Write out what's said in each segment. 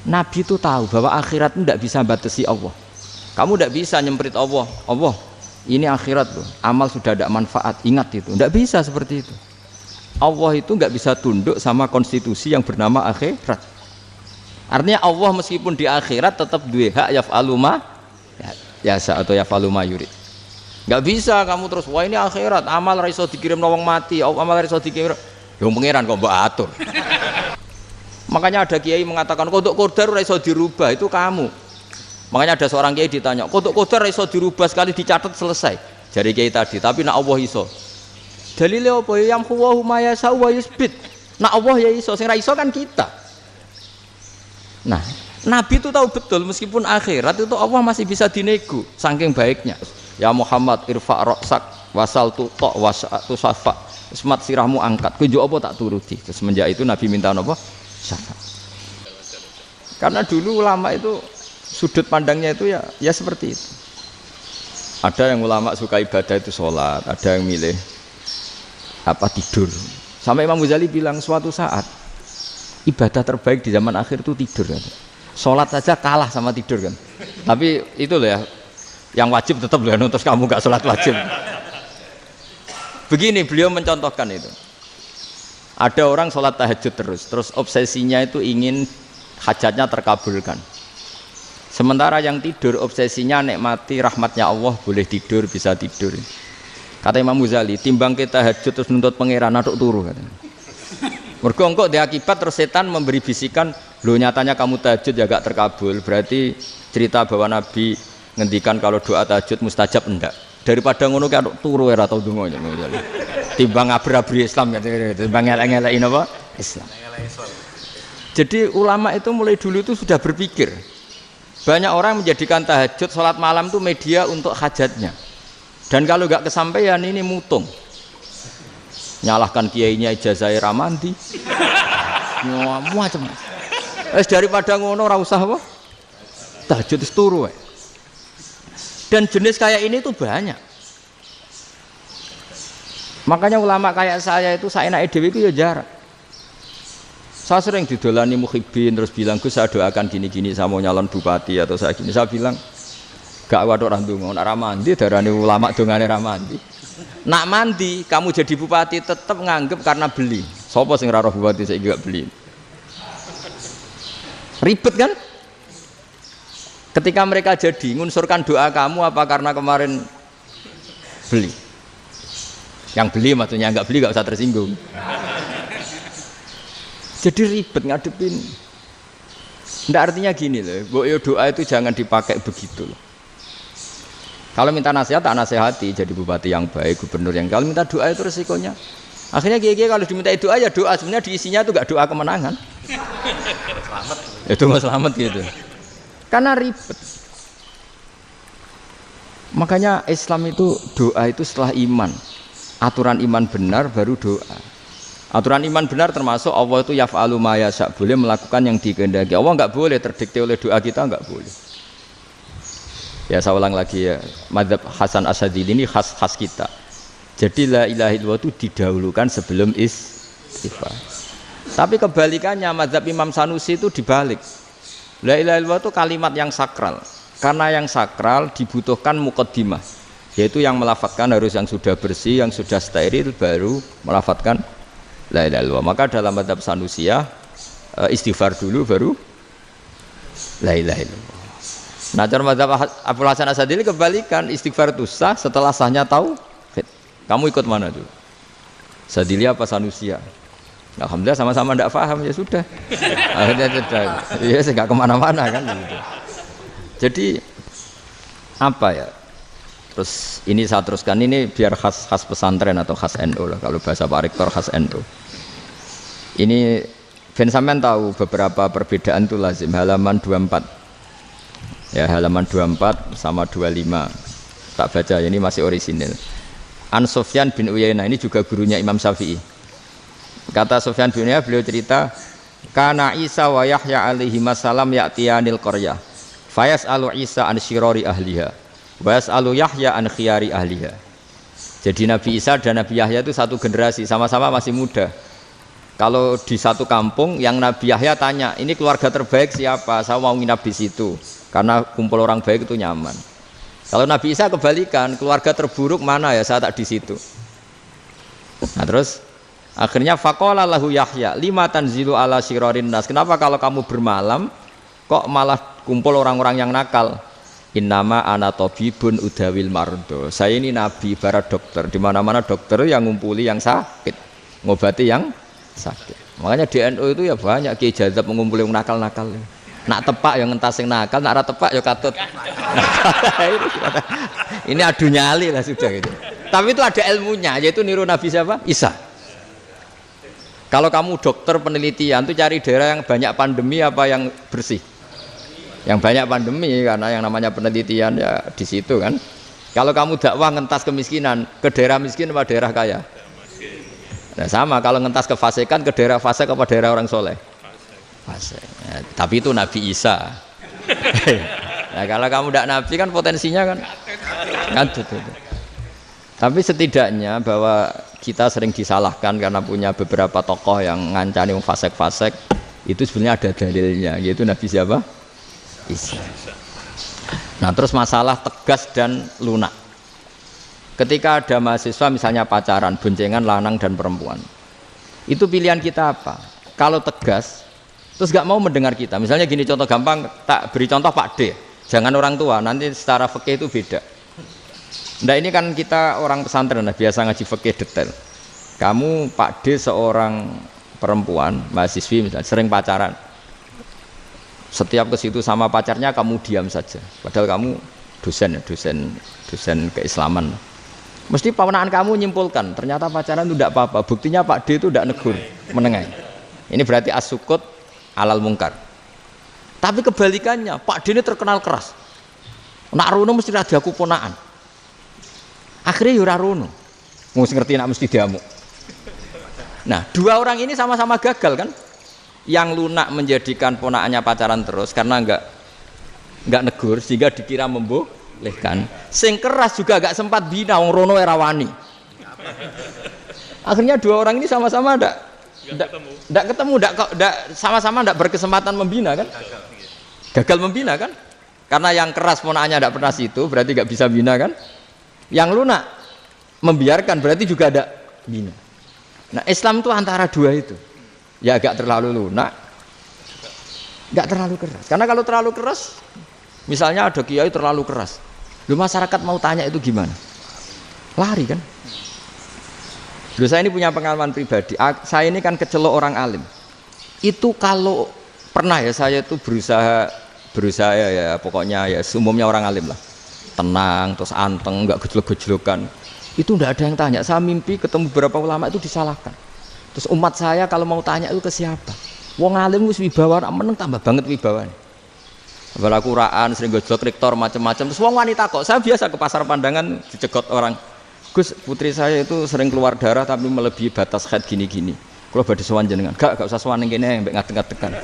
Nabi itu tahu bahwa akhirat itu tidak bisa batasi Allah. Kamu tidak bisa nyemprit Allah. Allah, ini akhirat loh. Amal sudah ada manfaat. Ingat itu. Tidak bisa seperti itu. Allah itu nggak bisa tunduk sama konstitusi yang bernama akhirat. Artinya Allah meskipun di akhirat tetap duwe hak yaf'alu ma yasa atau yaf'alu ma yurid. Nggak bisa kamu terus wah ini akhirat amal ra iso dikirim wong mati, amal ra iso dikirim. Yang pangeran kok mbok atur. Makanya ada kiai mengatakan kodok qadar ora iso dirubah, itu kamu. Makanya ada seorang kiai ditanya, kodok qadar ora iso dirubah sekali dicatat selesai. Jari kiai tadi, tapi nak Allah iso. Dalile apa? Yang huwa ma yasha wa yusbit. Nak Allah ya iso, sing ra iso kan kita. Nah, Nabi itu tahu betul meskipun akhirat itu Allah masih bisa dinego saking baiknya. Ya Muhammad irfa' ra'sak wasal tutok wasatu safa. Semat sirahmu angkat. Kunjuk apa tak turuti. Semenjak itu Nabi minta apa? Syafaat. Karena dulu ulama itu sudut pandangnya itu ya seperti itu. Ada yang ulama suka ibadah itu sholat, ada yang milih tidur. Sampai Imam Ghazali bilang suatu saat ibadah terbaik di zaman akhir itu tidur kan. Sholat saja kalah sama tidur kan. Tapi itu loh ya, yang wajib tetap loh, terus kamu gak sholat wajib. Begini beliau mencontohkan itu. Ada orang sholat tahajud terus obsesinya itu ingin hajatnya terkabulkan. Sementara yang tidur obsesinya nikmati rahmatnya Allah, boleh tidur, bisa tidur. Kata Imam Ghazali, timbang kita tahajud terus nuntut pangeran aduk turu katanya. Mergo engko di akibat terus setan memberi bisikan, lho nyatanya kamu tahajud ya gak terkabul, berarti cerita bahwa Nabi ngendikan kalau doa tahajud mustajab enggak. Daripada ngono ki aduk turu ora tau donga ya. Timbang abri-abri Islam kan, timbang elek-elekin apa? Islam. Jadi ulama itu mulai dulu itu sudah berpikir. Banyak orang menjadikan tahajud salat malam itu media untuk hajatnya. Dan kalau enggak kesampaian ini mutung. Nyalahkan kiainya ijazah ramandi. Macam. Daripada ngono ora usah apa? Tahajud wis turu wae. Dan jenis kayak ini tuh banyak. Makanya ulama kayak saya itu saenake dhewe itu ya jarak. Saya sering didolani muhibbin terus bilang Gus saya doakan gini-gini saya mau nyalon bupati atau saya gini. Saya bilang gak waduh orang donga nek ra mandi darane ulama dongane ra mandi. Nak mandi kamu jadi bupati tetap nganggep karena beli. Sapa sing ra roh bupati saiki gak beli. Ribet kan? Ketika mereka jadi ngunsurkan doa kamu apa karena kemarin beli? Yang beli maksudnya enggak beli enggak usah tersinggung. Jadi ribet ngadepin. Ndak artinya gini loh, mbok yo doa itu jangan dipakai begitu loh. Kalau minta nasihat tak nasihati jadi bupati yang baik, gubernur yang kalau minta doa itu resikonya. Akhirnya kiai kalau diminta doa ya doa sebenarnya diisinya itu enggak doa kemenangan. Selamat. Itu nggak selamat gitu. Karena ribet. Makanya Islam itu doa itu setelah iman. Aturan iman benar baru doa. Aturan iman benar termasuk Allah itu yaf'alu ma yasha, boleh melakukan yang dikehendaki. Allah enggak boleh terdikte oleh doa kita, enggak boleh. Ya saya ulang lagi ya, mazhab Hasan Asyadzili ini khas kita. Jadi la ilaha illallah itu didahulukan sebelum istighfar. Tapi kebalikannya mazhab Imam Sanusi itu dibalik. La ilaha illallah itu kalimat yang sakral. Karena yang sakral dibutuhkan muqaddimah, yaitu yang melafadzkan harus yang sudah bersih, yang sudah steril baru melafadzkan la ilaha illallah. Maka dalam mazhab Sanusiyah istighfar dulu baru la ilaha illallah. Nah, cara mazhab Abdul Hasan Asyadzili kebalikan, istighfar itu sah setelah sahnya tauhid. Kamu ikut mana dulu? Asyadzili apa Sanusiyah? Alhamdulillah sama-sama tidak paham ya sudah. Akhirnya sudah. Ya saya nggak kemana-mana kan. Gitu. Jadi apa ya? Terus ini saya teruskan ini biar khas pesantren atau khas NU lah. Kalau bahasa Pak Rektor khas NU. Ini Ben sampean tahu beberapa perbedaan itu lazim. Halaman 24. Ya halaman 24 sama 25. Tak baca ini masih orisinil. An Sufyan bin Uyainah ini juga gurunya Imam Syafi'i. Kata Sufyan bin Uyainah beliau cerita kana Isa wa Yahya alaihi wasallam ya'tiyanil qaryah fayas'alu Isa an syirari ahliha wa yas'alu Yahya an khiyari ahliha. Jadi Nabi Isa dan Nabi Yahya itu satu generasi, sama-sama masih muda. Kalau di satu kampung yang Nabi Yahya tanya, ini keluarga terbaik siapa? Saya mau nginap di situ karena kumpul orang baik itu nyaman. Kalau Nabi Isa kebalikan, keluarga terburuk mana ya? Saya tak di situ. Nah terus akhirnya faqala lahu Yahya, lima tanzilu ala syirarin nas. Kenapa kalau kamu bermalam kok malah kumpul orang-orang yang nakal? Innama ana tabibun udawil mardo. Saya ini nabi ibarat dokter. Di mana-mana dokter yang ngumpuli yang sakit, ngobati yang sakit. Makanya di NU itu ya banyak Kiai Jazab mengumpuli yang nakal-nakal. Nak tepak yang ngentas yang nakal, nak ora tepak ya katut. Ini adu nyali lah sudah gitu. Tapi itu ada ilmunya, yaitu niru Nabi siapa? Isa. Kalau kamu dokter penelitian tuh cari daerah yang banyak pandemi apa yang bersih? Yang banyak pandemi, karena yang namanya penelitian ya di situ kan. Kalau kamu dakwah ngentas kemiskinan, ke daerah miskin apa daerah kaya? Nah sama, kalau ngentas kefasikan ke daerah fasik apa daerah orang soleh? Fasik. Ya, tapi itu Nabi Isa. Nah kalau kamu tidak Nabi kan potensinya kan tuh. Tapi setidaknya bahwa kita sering disalahkan karena punya beberapa tokoh yang ngancani fasik-fasik, itu sebenarnya ada dalilnya, yaitu Nabi siapa? Isa. Nah terus masalah tegas dan lunak. Ketika ada mahasiswa misalnya pacaran, boncengan lanang dan perempuan, itu pilihan kita apa? Kalau tegas, terus gak mau mendengar kita. Misalnya gini contoh gampang, tak beri contoh Pak D. Jangan orang tua, nanti secara fikih itu beda. Nah ini kan kita orang pesantren, nah, biasa ngaji fikih detail. Kamu Pak D seorang perempuan, mahasiswi misalnya, sering pacaran. Setiap ke situ sama pacarnya kamu diam saja. Padahal kamu dosen keislaman. Mesti pamanaan kamu nyimpulkan, ternyata pacaran itu tidak apa-apa. Buktinya Pak D itu tidak negur, menengahi. Ini berarti as-sukut alal mungkar. Tapi kebalikannya, Pak D ini terkenal keras. Nak rono mesti ada kuponaan. Akhirnya yura rono. Mesti ngerti nak mesti diamuk. Nah, dua orang ini sama-sama gagal kan? Yang lunak menjadikan ponaannya pacaran terus karena enggak negur sehingga dikira membolehkan. Sing keras juga agak sempat bina wong rono era wani. Akhirnya dua orang ini sama-sama enggak ketemu, sama-sama enggak berkesempatan membina kan? Gagal membina kan? Karena yang keras ponaannya enggak pernah situ, berarti enggak bisa bina kan? Yang lunak membiarkan berarti juga ada bina. Nah, Islam itu antara dua itu. Ya agak terlalu lunak, enggak terlalu keras. Karena kalau terlalu keras, misalnya ada kiai terlalu keras, lu masyarakat mau tanya itu gimana? Lari kan? Lu saya ini punya pengalaman pribadi. Saya ini kan kecelok orang alim. Itu kalau pernah ya saya itu berusaha ya pokoknya ya umumnya orang alim lah. Tenang, terus anteng, enggak gejlok-gejlokan. Itu enggak ada yang tanya. Saya mimpi ketemu beberapa ulama itu disalahkan. Terus umat saya kalau mau tanya itu ke siapa? Wong alim wis wibawa, meneng tambah banget wibawane. Bala Quran sering gojlok rektor macam-macam. Terus wong wanita kok, saya biasa ke pasar pandangan dicegot orang. Gus, putri saya itu sering keluar darah tapi melebihi batas haid gini-gini. Kalau badhe sowan jenengan, gak usah sowan ning kene mbek ngadeg-ngadegan.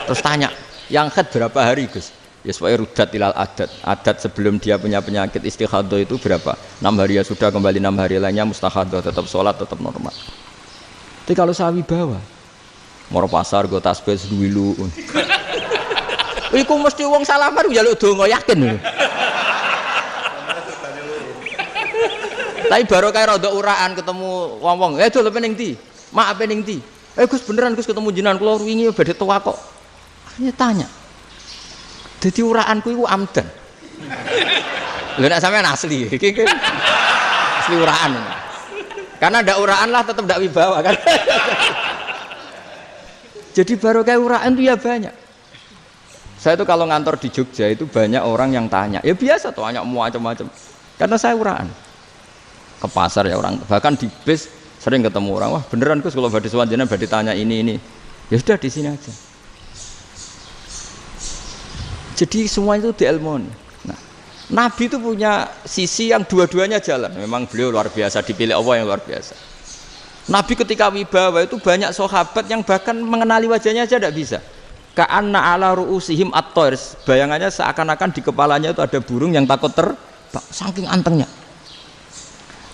Terus tanya, yang haid berapa hari, Gus? Ya supaya rudat ilal adat sebelum dia punya penyakit istihadah itu berapa? 6 hari ya sudah, kembali 6 hari lainnya mustahadah, tetap sholat, tetap normal. Tapi kalau saya wibawa, moro pasar gue tasbih seduwilu. Iku mesti wong salaman njaluk donga yakin. Tapi baru kayak rada uraan ketemu wong-wong, dol pening ndi? Mak pening ndi? Gus beneran Gus ketemu jenengan kula wingi badhe tuwa kok. Akhirnya tanya. Dadi uraanku iku amdan. Lha nek sampean asli, iki asli uraan. Karena ndak uraan lah tetap ndak wibawa kan. Jadi baru kayak uraan itu ya banyak. Saya itu kalau ngantor di Jogja itu banyak orang yang tanya. Ya biasa tuh tanya macam-macam. Karena saya uraan. Ke pasar ya orang, bahkan di bis sering ketemu orang. Wah beneran Gus kalau badhe sowan jenengan badhe tanya ini. Ya sudah di sini aja. Jadi semua itu diilmoni. Nabi itu punya sisi yang dua-duanya jalan. Memang beliau luar biasa, dipilih Allah yang luar biasa. Nabi ketika wibawa itu banyak sahabat yang bahkan mengenali wajahnya aja tidak bisa. Ka'anna ala ru'usihim at-thair. Bayangannya seakan-akan di kepalanya itu ada burung yang takut terbang. Saking antengnya.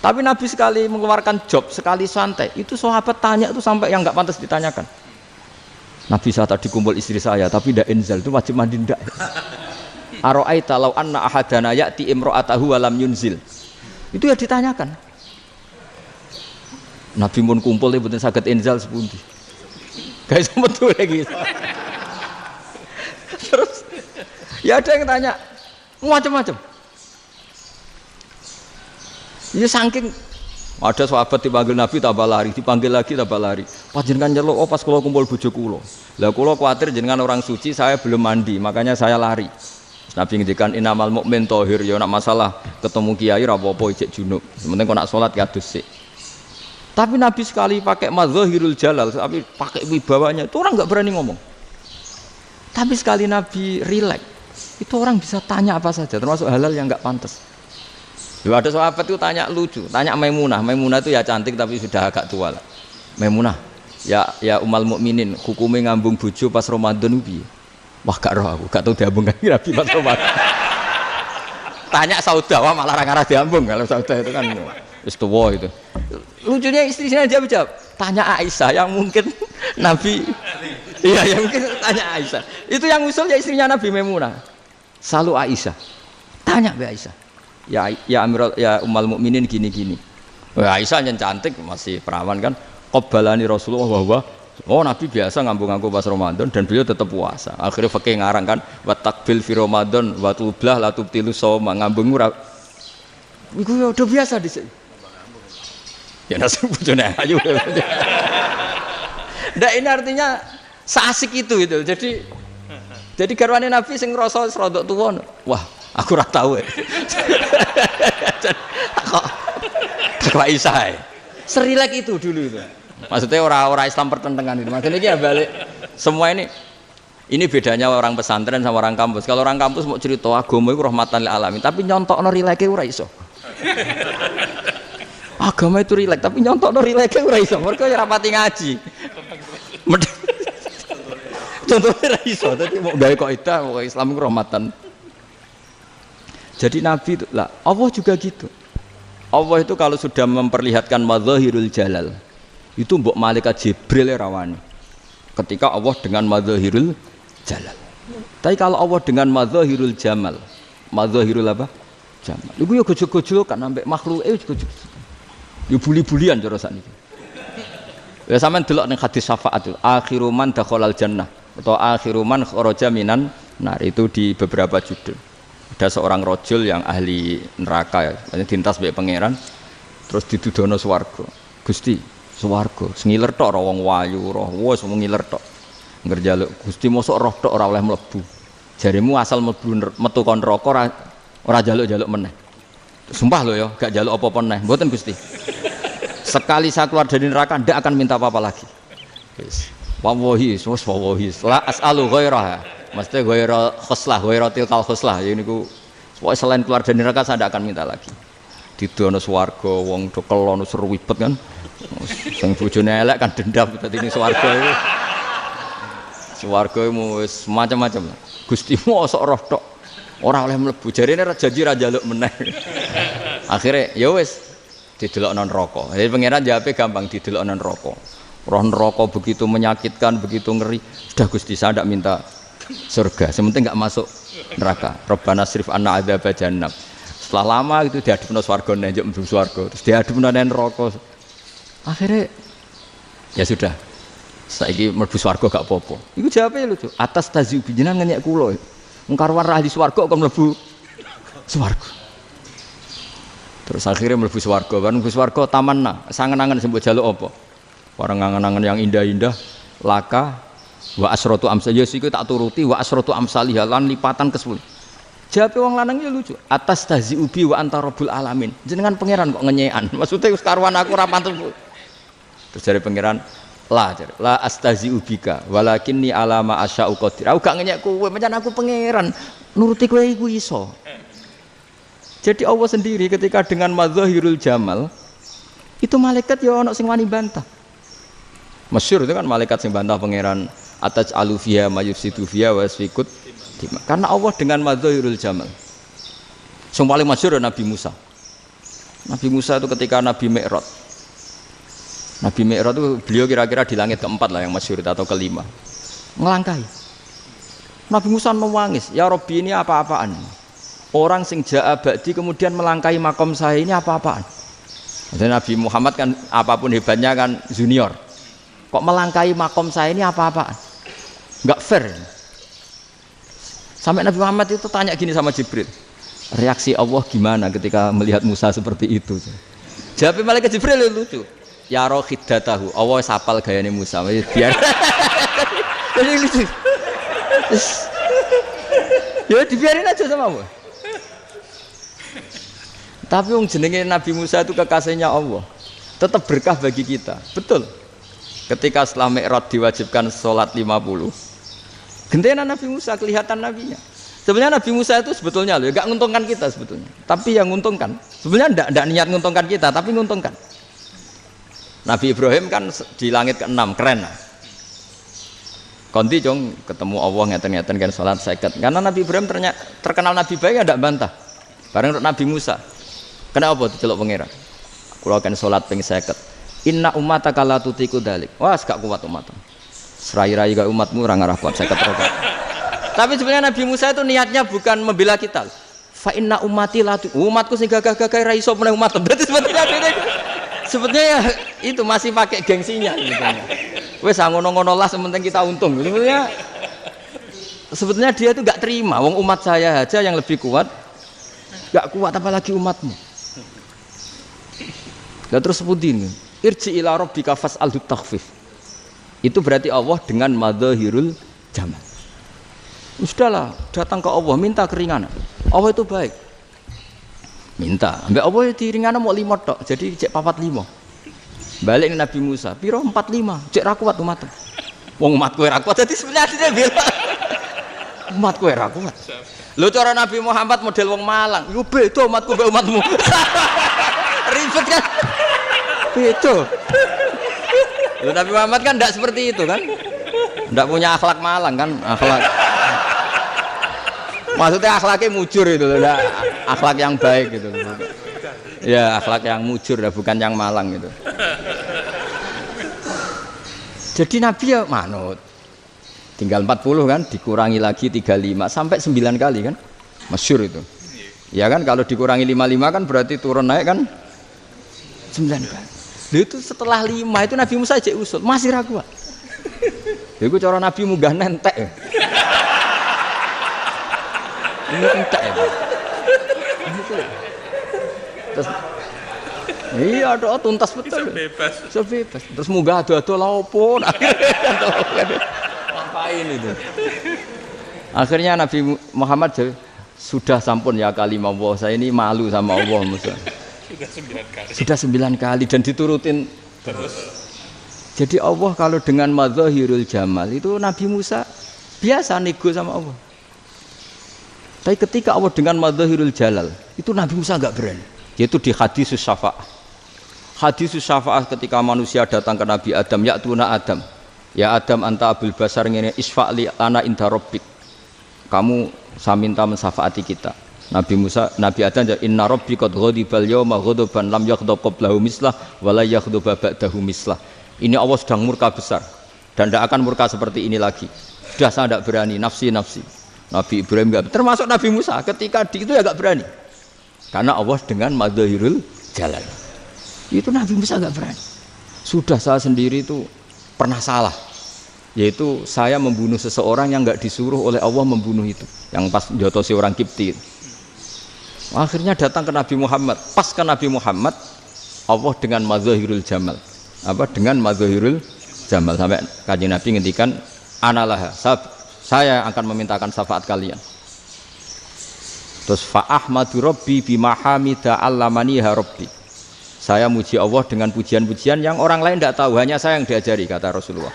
Tapi Nabi sekali mengeluarkan job, sekali santai, itu sahabat tanya itu sampai yang nggak pantas ditanyakan. Nabi saya tadi kumpul istri saya, tapi tidak inzal, itu wajib mandi ndak? Aro'aita law anna ahadana ya'ti imra'atahu wa lam yunzil. Itu ya ditanyakan. Nabi pun kumpul ya betul saged inzal sepundi. Guys betul lagi. Terus ya ada yang tanya macam-macam. Ya saking ada sahabat dipanggil Nabi tambah lari, dipanggil lagi tambah lari. Panjenengan nyeluk, oh pas kula kumpul bojo kula. Lah kula kuwatir jenengan orang suci, saya belum mandi, makanya saya lari. Nabi ngendikan innamal mukmin thahir, ya nak masalah ketemu kiai ra apa-apa ijek junub. Sementing kok nak salat ya adus sik. Tapi Nabi sekali pakai madzahirul jalal, tapi pakai wibawanya, itu orang enggak berani ngomong. Tapi sekali Nabi rileks, itu orang bisa tanya apa saja, termasuk halal yang enggak pantas. Lalu ada sahabat itu tanya lucu, tanya Maimunah. Maimunah itu ya cantik tapi sudah agak tua lah. Maimunah, ya umal mukminin, hukumnya ngambung bojo pas Ramadan piye? Wah gak roh aku, gak tahu diambung kan Nabi pas Ramadan. Tanya Saudah, wah malah ngarah diambung. Kalau Saudah itu kan wis tuwa itu. Lucunya istrinya jawab, tanya Aisyah yang mungkin Nabi. Iya, yang mungkin tanya Aisyah. Itu yang usul ya istrinya Nabi Maimunah. Selalu Aisyah. Tanya be Aisyah. Ya Amirul ya umal mukminin gini-gini. Wah Aisyah yang cantik masih perawan kan. Qabbalani Rasulullah bahwa oh Nabi biasa ngambung-ngambung pas Ramadan dan beliau tetap puasa. Akhirnya fakih ngarang kan wa takbil fi Ramadan wa tublah la tubtilu shauma ngambung ora. Iku ya udah biasa di sini. Ya nasi bojone ayu. Ndak ini artinya seasik itu. Jadi garwane Nabi sing ngrasa rodok tuwa. Wah, aku ora tahu. Kok Aisyah. Serilek itu dulu itu. Maksudnya orang Islam pertentangan itu. Maksudnya ini ya balik semua ini bedanya orang pesantren sama orang kampus. Kalau orang kampus mau cerita agama itu rahmatan lil alamin, tapi nyontokno rileke ora iso. Agama itu rilek, tapi nyontokno rileke ora iso. Mergo ora pati ngaji. Contohnya ora iso, dadi mau gawe kaidah kok Islam itu rahmatan. Jadi Nabi itu lah, Allah juga gitu. Allah itu kalau sudah memperlihatkan madzahirul jalal, itu mbok malaikat Jibril rawani. Ketika Allah dengan madzahirul jalal. Tapi kalau Allah dengan madzahirul jamal, madzahirul apa? Jamal. Iku yo gojok-gojok kan ambek makhluk gojok. Yo buli-bulian cara sakniki. Ya sampean delok ning hadis syafaat itu, akhiru man dakhalal jannah atau akhiru man kharaja minan nar itu di beberapa judul. Ada seorang rojul yang ahli neraka ya, dintas mbek pangeran terus didudono swarga. Gusti, swarga sengiler tok ora wong wayu roh wis ngiler tok. Ngerjaluk Gusti mosok roh tok ora oleh mlebu. Jarimu asal mlebu metu kon neraka ora jaluk-jaluk meneh. Sumpah lho ya, gak jaluk apa-apa meneh. Mboten Gusti. Sekali saya keluar dari neraka ndak akan minta apa-apa lagi. Wis. Wallahi, wallahi. La as'alu ghairaha. Mesti ghaira khoslah, ghaira tilkal khoslah. Ya niku pokoke selain keluar dari neraka saya ndak akan minta lagi. Didono swarga wong do kelon seru wibet kan. Sing bojone elek kan dendam dadi ning swarga iku. Swarga wis macam-macam. Gusti mosok roh tok ora oleh mlebu. Jarine janji ra njaluk meneh. Akhire ya wis didelokno neraka. Jadi pangeran jawabe gampang didelokno neraka. Roh neraka begitu menyakitkan, begitu ngeri. Sudah Gusti saya ndak minta surga, sementing enggak masuk neraka. Rabbana srif anna adzab jahannam. Setelah lama itu diadepno swarga njuk mlebu swarga, terus diadepno neraka. Akhirnya ya sudah. Saiki mlebu swarga gak apa-apa. Iku jawabe lucu. Atas taziu jenengan ngenyek kula. Wong karwan ahli swarga kok mlebu swarga. Terus akhirnya mlebu swarga, kan mlebu swarga tamanna, sangen-angen sing mbok jaluk apa? Orang angen-angen yang indah-indah, laka wa asratu amsal ya siku tak turuti wa asratu amsalih lan lipatan ke-10. Jawabe wong lanang ya lucu. Atas taziu bi wa anta rabbul alamin. Jenengan pangeran kok ngenyekan. Maksudnya wis karwan aku ora pantes. Terus jare pangeran la astazi'u bika walakinni alama asya'u qadir. Aku gak ngenyek kowe, pancen aku pangeran. Nuruti kowe iku iso. Jadi Allah sendiri ketika dengan madzahirul jamal itu malaikat ya ono sing wani bantah. Masyhur itu kan malaikat sing bantah pangeran ataj alufiya mayufsidu fiya wasfikut. Karena Allah dengan madzahirul jamal. Sing paling masyhur Nabi Musa. Nabi Musa itu ketika Nabi Mi'raj. Nabi Mi'raj itu beliau kira-kira di langit keempat lah yang masyhur atau kelima. Ngelangkai. Nabi Musa menangis, ya Rabbi ini apa-apaan? Orang sing ja'a ba'di kemudian melangkai makom saya ini apa-apaan? Dan Nabi Muhammad kan apapun hebatnya kan junior. Kok melangkai makom saya ini apa-apaan? Enggak fair. Sampai Nabi Muhammad itu tanya gini sama Jibril. Reaksi Allah gimana ketika melihat Musa seperti itu? Jawab malaikat Jibril lucu. Ya rohidatahu, Allah sapal gayane Musa. Biar. Jadi lucu. Ya dibiarin aja sama Allah. Tapi yang jenenge Nabi Musa itu kekasihnya Allah. Tetap berkah bagi kita. Betul. Ketika setelah Mi'raj diwajibkan sholat 50. Gentenan Nabi Musa kelihatan nabinya. Sebenarnya Nabi Musa itu sebetulnya loh, enggak nguntungkan kita sebetulnya. Tapi yang nguntungkan. Sebenarnya enggak niat nguntungkan kita, tapi nguntungkan. Nabi Ibrahim kan di langit ke-6, keren lah. Konti jong ketemu Allah ngeten-ngeten kan sholat 50. Karena Nabi Ibrahim terkenal Nabi baik enggak bantah. Bareng Nabi Musa. Kenapa diceluk pangeran? Kula kan sholat ping 50. Inna ummataka la tutiku dalik. Wah, gak kuat umatmu. Serai-rai gak umatmu ora ngarah kuat 50 rakaat. Tapi sebenarnya Nabi Musa itu niatnya bukan membela kita. Fa inna ummati la umatku sing gagah-gagah ra iso meneh umat. Berarti sebetulnya ya itu masih pakai gengsinya gitu. Wes ngono-ngono lah sementing kita untung. Sebetulnya dia itu enggak terima wong umat saya aja yang lebih kuat. Enggak kuat apalagi umatmu. Lah terus sebutin irji ila rabbika fas'alhu takhfif. Itu berarti Allah dengan madzahirul jamal. Sudahlah, datang ke Allah minta keringanan. Allah itu baik. Minta, ambek Allah diringanan mau 5 tok. Jadi cek 45. Balik ke Nabi Musa, piro 45. Cek ra kuat umat. Wong umat kowe ra kuat dadi sebenarnya dia bilang umat kowe ra kuat. Lho cara Nabi Muhammad model wong Malang. Yo beda umatku mbek umatmu. Ribet kan? Beda. Lho Nabi Muhammad kan enggak seperti itu kan? Enggak punya akhlak Malang kan? Akhlak. Maksudnya akhlaknya mujur itu loh, akhlak yang baik gitu. Ya akhlak yang mujur, bukan yang Malang gitu. Jadi Nabi ya manut. Tinggal 40 kan, dikurangi lagi 35 sampai 9 kali kan, masyhur itu. Ya kan kalau dikurangi 55 kan berarti turun naik kan 9 kali. Lalu itu setelah 5 itu Nabi Musa aja usul, masih ragu. Itu cara Nabi munggah nentek. Ini entek ya. Terus iya ada tuntas betul. Sebebas. Terus munggah ado-ado lha opo? Ngapain itu? Akhirnya Nabi Muhammad sudah sampun ya kalimah Allah, saya ini malu sama Allah Musa. Sudah 9 kali dan diturutin terus. Jadi Allah kalau dengan madzahirul jamal itu Nabi Musa biasa nego sama Allah. Tapi ketika Allah dengan madzahirul jalal itu Nabi Musa enggak berani. Yaitu di hadis syafa'ah. Hadis syafa'ah ketika manusia datang ke Nabi Adam, ya tuna Adam. Ya Adam anta abul basar ngene isfa'li ana inda rabbik. Kamu saya minta mensafaati kita. Nabi Musa, Nabi Adam ya inna rabbi qad ghadibal yawma ghadaban lam yaghdab qablahu mislah wa la yaghdab ba'dahu mislah. Ini Allah sedang murka besar dan tidak akan murka seperti ini lagi. Sudah saya tidak berani, nafsi. Nabi Ibrahim enggak, termasuk Nabi Musa ketika itu ya enggak berani. Karena Allah dengan madzahirul jalal. Itu Nabi Musa enggak berani. Sudah saya sendiri itu pernah salah. Yaitu saya membunuh seseorang yang enggak disuruh oleh Allah membunuh itu. Yang pas jotosi orang Kipti. Akhirnya datang ke Nabi Muhammad. Pas ke Nabi Muhammad Allah dengan madzahirul jamal. Dengan madzahirul jamal sampai Kanjeng Nabi ngendikan analah saya akan memintakan syafaat kalian. Terus fa ahmadu rabbi bima hamida allamaniha rabbi. Saya muji Allah dengan pujian-pujian yang orang lain tidak tahu, hanya saya yang diajari, kata Rasulullah.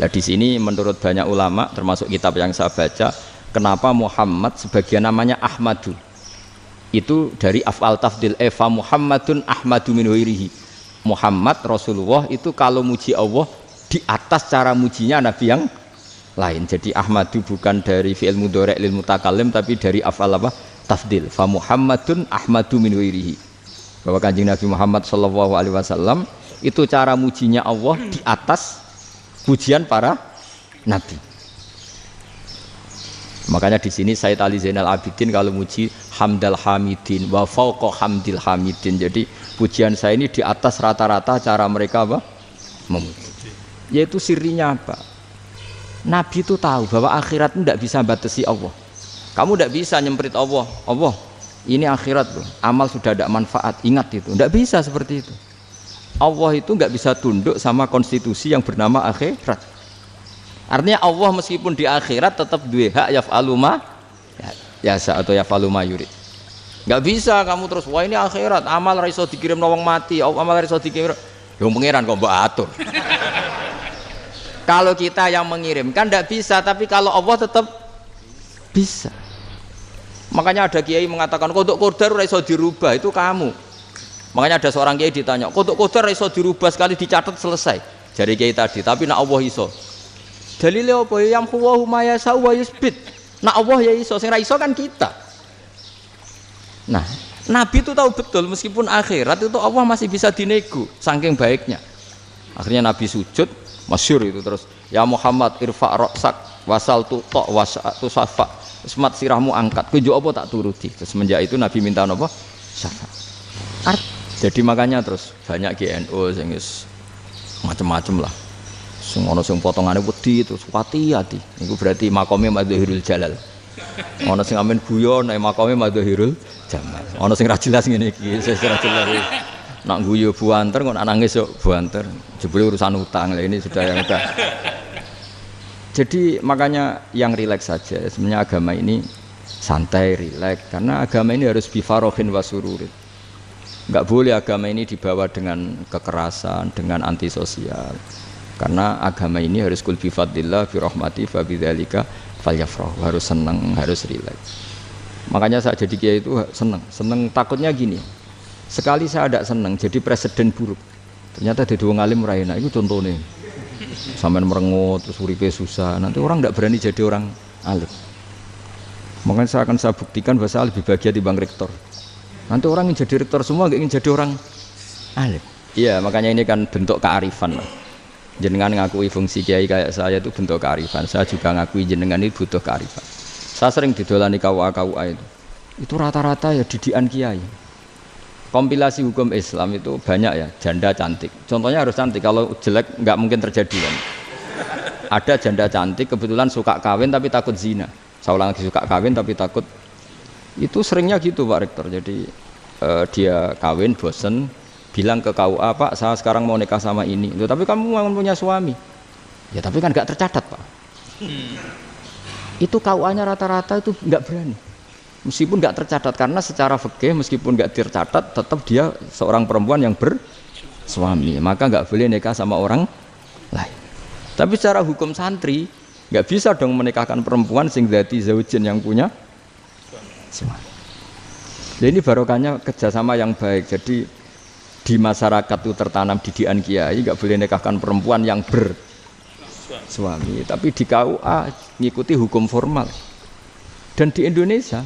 Nah di sini menurut banyak ulama termasuk kitab yang saya baca, kenapa Muhammad sebagian namanya Ahmadu. Itu dari af'al tafdil fa Muhammadun ahmadu min ghairihi. Muhammad Rasulullah itu kalau muji Allah di atas cara mujinya Nabi yang lain. Jadi Ahmadu bukan dari fi'il mudhari' lil mutakallim tapi dari af'al apa? Tafdil. Fa Muhammadun ahmadu min ghairihi. bahwa Kanjeng Nabi Muhammad SAW itu cara mujinya Allah di atas pujian para nabi. Makanya di sini Sayyid Ali Zainal Abidin kalau muji hamdal hamidin wa fauqa hamdil hamidin. Jadi pujian saya ini di atas rata-rata cara mereka apa? Memuji. Yaitu sirinya apa? Nabi itu tahu bahwa akhirat itu tidak bisa batasi Allah. Kamu tidak bisa nyemprit Allah. Allah, ini akhirat loh. Amal sudah ada manfaat. Ingat itu. Tidak bisa seperti itu. Allah itu nggak bisa tunduk sama konstitusi yang bernama akhirat. Artinya Allah meskipun di akhirat tetap duwe hak yaf'alu ma yasa atau yaf'alu ma yurid. Nggak bisa kamu terus wah ini akhirat amal ra iso dikirim wong mati, amal ra iso dikirim. Ya pangeran kok mbok atur. Kalau kita yang mengirimkan tidak bisa, tapi kalau Allah tetap bisa. Makanya ada kiai mengatakan kodok qadar ora iso dirubah, itu kamu. Makanya ada seorang kiai ditanya, kodok qadar ora iso dirubah sekali dicatat selesai. Jari kiai tadi, tapi nak Allah iso. Dalile apa ya huwa ma yasha wa yusbit. Nak Allah ya iso, sing ra iso kan kita. Nah, Nabi itu tahu betul meskipun akhirat itu Allah masih bisa dinego saking baiknya. Akhirnya Nabi sujud, masyhur itu terus, ya Muhammad irfa' ra'sak wasal tu ta wasatu safa. Semat sirahmu angkat, kunjuk apa tak turuti. Terus semenjak itu Nabi minta apa? Syafaat. Jadi makanya terus banyak GNU sing macam-macam lah. Sing ana sing potongane wedi terus hati-hati. Iku berarti makome Madzahirul Jalal. Ana sing amen guyon nek makome Madzahirul Jamal. Ana sing ra jelas ngene iki, sing ra jelas. Nak guyu buanter kok nangis yo buanter. Jebule urusan utang. Lah ini sudah yang udah. Jadi makanya yang rileks saja. Sebenarnya agama ini santai, rileks karena agama ini harus bifarohin wasururin. Enggak boleh agama ini dibawa dengan kekerasan, dengan antisosial. Karena agama ini harus kul bi fadlillah bi rahmati fa bidzalika falyafrahu, harus senang, harus rileks. Makanya saya jadi kiai itu senang takutnya gini. Sekali saya tidak senang jadi presiden buruk. Ternyata di dua ngalim raina itu contohnya. Sampai merengut terus uripe susah. Nanti orang tidak berani jadi orang alim. Makanya saya akan buktikan bahwa saya lebih bahagia dibanding rektor. Nanti orang ingin jadi rektor semua nggak ingin jadi orang alim. Iya, makanya ini kan bentuk kearifan lah. Jenengan ngakui fungsi kiai kayak saya itu bentuk kearifan. Saya juga ngakui jenengan itu butuh kearifan. Saya sering didolani KUA itu. Itu rata-rata ya didikan kiai. Kompilasi hukum Islam itu banyak ya, janda cantik. Contohnya harus cantik, kalau jelek nggak mungkin terjadi kan. Ada janda cantik kebetulan suka kawin tapi takut zina. Saya ulang lagi, suka kawin tapi takut. Itu seringnya gitu Pak Rektor. Jadi dia kawin bosen, bilang ke KUA, Pak saya sekarang mau nikah sama ini. Loh, tapi kamu mau punya suami. Ya tapi kan nggak tercatat Pak. Itu KUA-nya rata-rata itu nggak berani. Meskipun nggak tercatat karena secara fikih meskipun nggak tercatat tetap dia seorang perempuan yang bersuami, maka nggak boleh nikah sama orang lain. Tapi secara hukum santri nggak bisa dong menikahkan perempuan sing dzati zaujin yang punya suami. Jadi ini barokahnya kerjasama yang baik. Jadi di masyarakat itu tertanam didikan kiai nggak boleh nikahkan perempuan yang bersuami. Tapi di KUA ngikuti hukum formal. Dan di Indonesia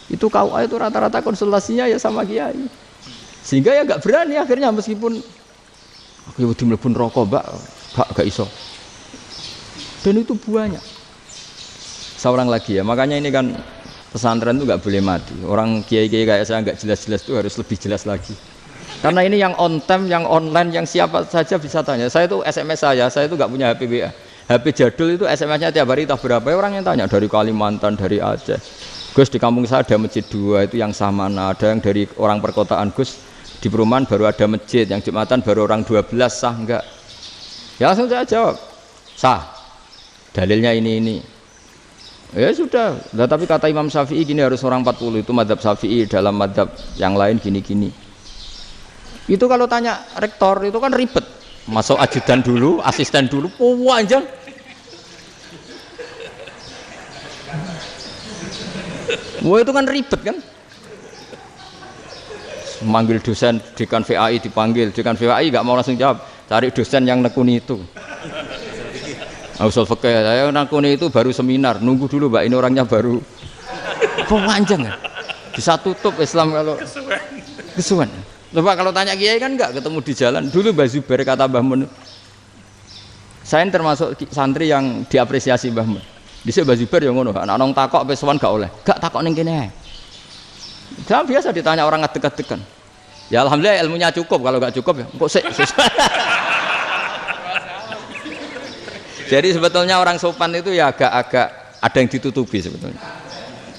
itu KUA itu rata-rata konsultasinya ya sama kiai, sehingga ya nggak berani akhirnya meskipun aku wedi mlebu neraka mbak gak iso. Dan itu banyak. Seorang lagi ya, makanya ini kan pesantren itu nggak boleh mati. Orang kiai-kiai kayak saya nggak jelas-jelas itu harus lebih jelas lagi. Karena ini yang on time, yang online, yang siapa saja bisa tanya. Saya itu SMS saya itu nggak punya HP WA. HP jadul itu SMS-nya tiap hari tak berapa orang yang tanya dari Kalimantan, dari Aceh. Gus di kampung saya ada masjid 2 itu yang sama, ada yang dari orang perkotaan Gus di perumahan baru ada masjid, yang Jumatan baru orang 12 sah enggak? Ya langsung saya jawab sah, dalilnya ini. Ya sudah, tapi kata Imam Syafi'i gini harus orang 40 itu madzhab Syafi'i, dalam madzhab yang lain gini-gini. Itu kalau tanya rektor itu kan ribet, masuk ajudan dulu, asisten dulu, panjang. Wah itu kan ribet kan? Manggil dosen dekan VAI dipanggil, dekan VAI nggak mau langsung jawab, cari dosen yang nekuni itu. Usul fikih saya nekuni itu baru seminar, nunggu dulu mbak ini orangnya baru. Panjang kan? Bisa tutup Islam kalau kesuwen. Coba kalau tanya kiai kan enggak ketemu di jalan. Dulu Mbah Zubair kata Mbah Mun, saya termasuk santri yang diapresiasi Mbah Mun. Dhisik Mbah Zubair ya ngono, anak nong takok wis sowan gak oleh. Gak takok ning kene ae. Jangan biasa ditanya orang ngadeg-adegan. Ya alhamdulillah ilmunya cukup, kalau gak cukup ya kok sik. Jadi sebetulnya orang sopan itu ya agak-agak ada yang ditutupi sebetulnya.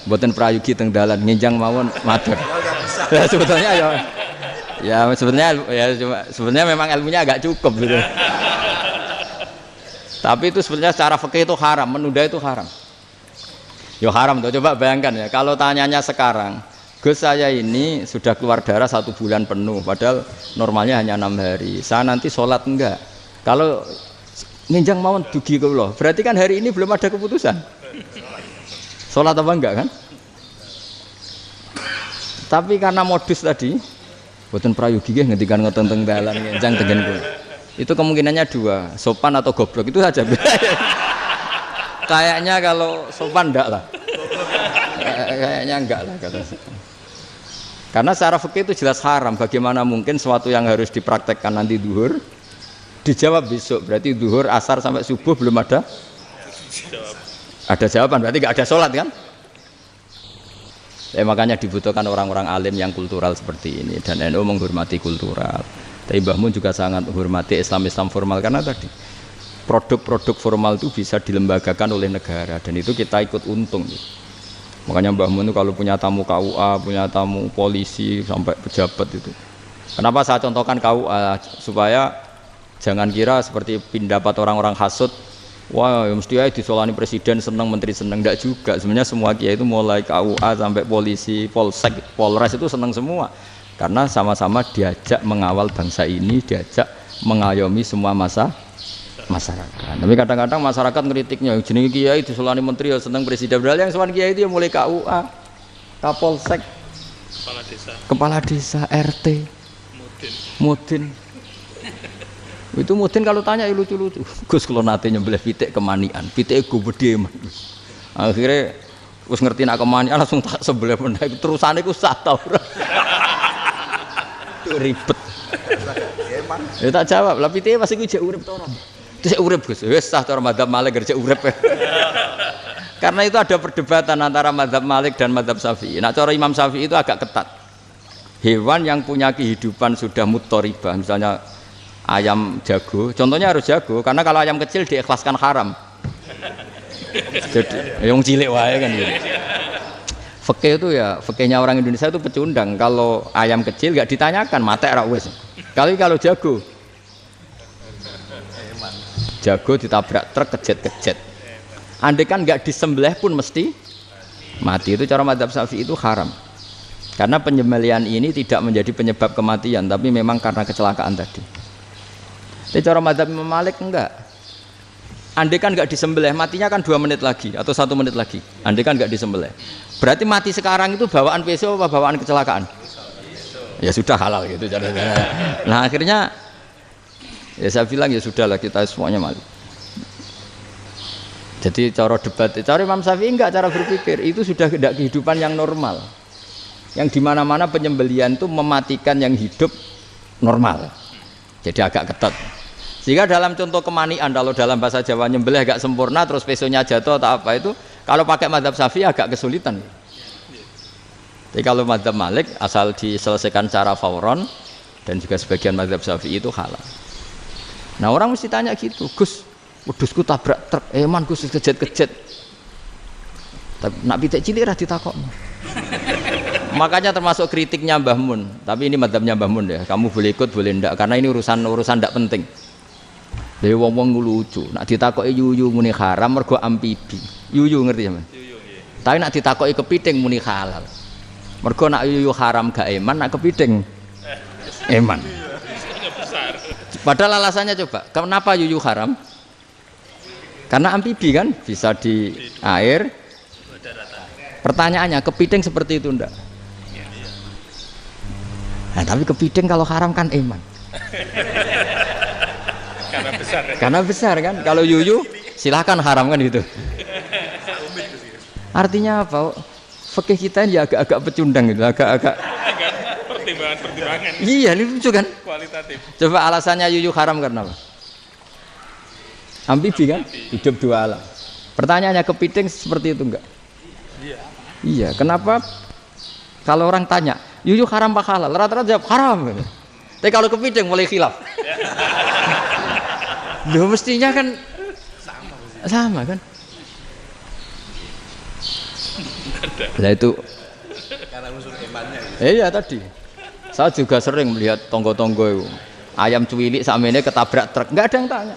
Mboten prayogi teng dalan nginjang mawon matur. Ya sebetulnya ya sebenarnya memang ilmunya agak cukup gitu. Tapi itu sebenarnya secara fikih itu haram, menunda itu haram. Ya haram tuh, coba bayangkan ya, kalau tanyanya sekarang, Gus saya ini sudah keluar darah 1 bulan penuh, padahal normalnya hanya 6 hari. Saya nanti sholat enggak? Kalau nginjang mawon dugi kula, berarti kan hari ini belum ada keputusan. Sholat apa enggak kan? Tapi karena modus tadi, boten prayogi nggih ngendikan ngoten teng dalan nginjang tengen kula. Itu kemungkinannya 2, sopan atau goblok itu saja. Kayaknya kalau sopan enggak lah. Kayaknya enggak lah kata. Karena secara fikih itu jelas haram. Bagaimana mungkin sesuatu yang harus dipraktekkan nanti duhur dijawab besok, berarti duhur, asar sampai subuh belum ada jawaban, berarti nggak ada sholat kan? Makanya dibutuhkan orang-orang alim yang kultural seperti ini, dan NU menghormati kultural. Tapi Mbah Mun juga sangat menghormati Islam formal, karena tadi produk-produk formal itu bisa dilembagakan oleh negara, dan itu kita ikut untung. Makanya Mbah Mun itu kalau punya tamu KUA, punya tamu polisi sampai pejabat itu. Kenapa saya contohkan KUA? Supaya jangan kira seperti pendapat orang-orang hasud, wah ya mesti aja disolani presiden seneng, menteri seneng. Enggak juga, sebenarnya semua kiai itu mulai KUA sampai polisi, polsek, polres itu seneng semua, karena sama-sama diajak mengawal bangsa ini, diajak mengayomi semua masyarakat. Tapi kadang-kadang masyarakat ngeritiknya, jenenge kiai disolani menteri ya seneng, presiden, padahal yang sowan kiai itu ya mulai KUA, kapolsek, kepala desa, RT, mudin. Itu mudin kalau tanya ya lucu-lucu. Gus kalau nate nyembelih pitik kemanian, pitike gede man. Akhirnya wis ngerti nak kemanian langsung tak sembelih meneh. Terusane ku sah ta ora. Ribet. Ya tak jawab, lah pitike pas iku jek urip ta ora? Terus urip Gus. Wis sah cara madzhab Malik jek urip. Karena itu ada perdebatan antara madzhab Malik dan madzhab Syafi'i. Nah cara Imam Syafi'i itu agak ketat. Hewan yang punya kehidupan sudah mutharibah, misalnya ayam jago, contohnya harus jago, karena kalau ayam kecil diikhlaskan haram. Jadi yang cilik wae kan gitu. Fikih itu ya, fikihnya orang Indonesia itu pecundang. Kalau ayam kecil nggak ditanyakan, mate ra wis. Kalau jago ditabrak truk kejet. Andai kan nggak disembelih pun mesti mati. Itu cara madzhab Syafi'i itu haram. Karena penyembelihan ini tidak menjadi penyebab kematian, tapi memang karena kecelakaan tadi. Tapi cara madzhab Imam Malik enggak. Andai kan enggak disembelih, matinya kan 2 menit lagi atau 1 menit lagi. Andai kan enggak disembelih, berarti mati sekarang itu bawaan pisau apa bawaan kecelakaan? Ya sudah halal gitu caranya. Nah akhirnya ya saya bilang ya sudahlah, kita semuanya mati. Jadi cara debat, cara Imam Syafi'i enggak, cara berpikir itu sudah tidak kehidupan yang normal, yang dimana-mana penyembelihan itu mematikan yang hidup normal. Jadi agak ketat. Sehingga dalam contoh kemanian, kalau dalam bahasa Jawa nyembelih agak sempurna terus pesonya jatuh atau apa itu, kalau pakai madzhab Syafi'i agak kesulitan. Jadi kalau madzhab Malik asal diselesaikan secara fauron, dan juga sebagian madzhab Syafi'i itu halal. Nah orang mesti tanya gitu, Gus, wedhusku tabrak truk, man Gus kejet-kejet. Tapi nak pitik cilik ra ditakokno. Makanya termasuk kritiknya Mbah Mun, tapi ini madzhabnya Mbah Mun ya. Kamu boleh ikut boleh ndak, karena ini urusan ndak penting. Dewe wong-wong lucu, nak ditakoki yuyu muni haram mergo amfibi. Yuyu ngerti ya, Mas? Yuyu nggih. Tapi nak ditakoki kepiting muni halal. Mergo nak yuyu haram gak eman, nak kepiting eman. Padahal alasannya coba, kenapa yuyu haram? Karena amfibi kan, bisa di air. Pertanyaannya, kepiting seperti itu ndak? Nah, tapi kepiting kalau haram kan eman. Karena besar kan. Kalau yuyu silahkan haram kan gitu. Artinya apa? Fikih kita ini agak-agak pecundang gitu, agak-agak pertimbangan. Iya, ini lucu kan? Kualitatif. Coba alasannya yuyu haram karena apa? Amfibi kan? Hidup dua alam. Pertanyaannya kepiting seperti itu enggak? Iya. Iya, kenapa kalau orang tanya, yuyu haram apa halal? Rata-rata jawab haram. Tapi kalau kepiting mulai khilaf. Loh mestinya kan sama kan? Nah itu karena unsur imannya. Iya tadi. Saya juga sering melihat tonggo-tonggo itu. Ayam cuwilik sakmene ketabrak truk, enggak ada yang tanya.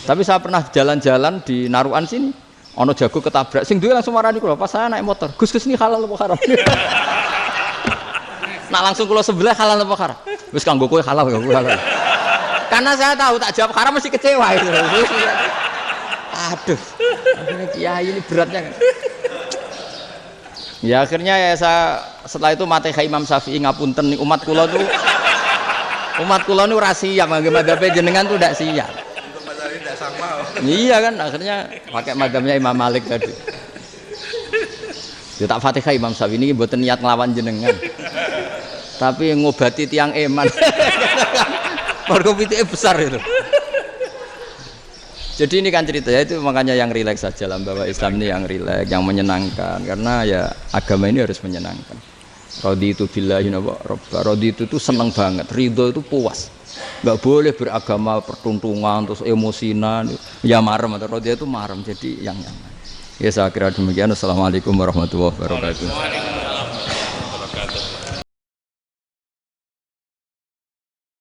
Tapi saya pernah jalan-jalan di Naruan sini. Ono jago ketabrak, sing duwe langsung marani kula pas saya naik motor. Gus ini halal apa haram? Nak langsung kula sebelah halal apa haram? Wis kanggo kowe halal ya halal. Karena saya tahu tak jawab haram mesti kecewa itu. Aduh. Akhirnya kiai ini beratnya kan. Ya akhirnya ya saya setelah itu mate Imam Syafi'i ngapunten umat kula tuh ora siap nganggo madzhab jenengan tuh ndak siap. Untuk mazhab ini tidak sama. Iya kan akhirnya pakai madzhabnya Imam Malik tadi. Ya tak Fatihah Imam Syafi'i ini mboten niat nglawan jenengan. Tapi ngobati tiang eman. Mergo pitike besar itu. Jadi ini kan cerita ya itu makanya yang rileks saja lah bahwa Islam ini yang rileks, yang menyenangkan karena ya agama ini harus menyenangkan. Raditu billahi robba. Raditu itu seneng banget, ridho itu puas. Enggak boleh beragama pertuntungan terus emosinan, ya marem atau raditu itu marem jadi yang nyaman. Ya saya kira demikian. Assalamualaikum warahmatullahi wabarakatuh.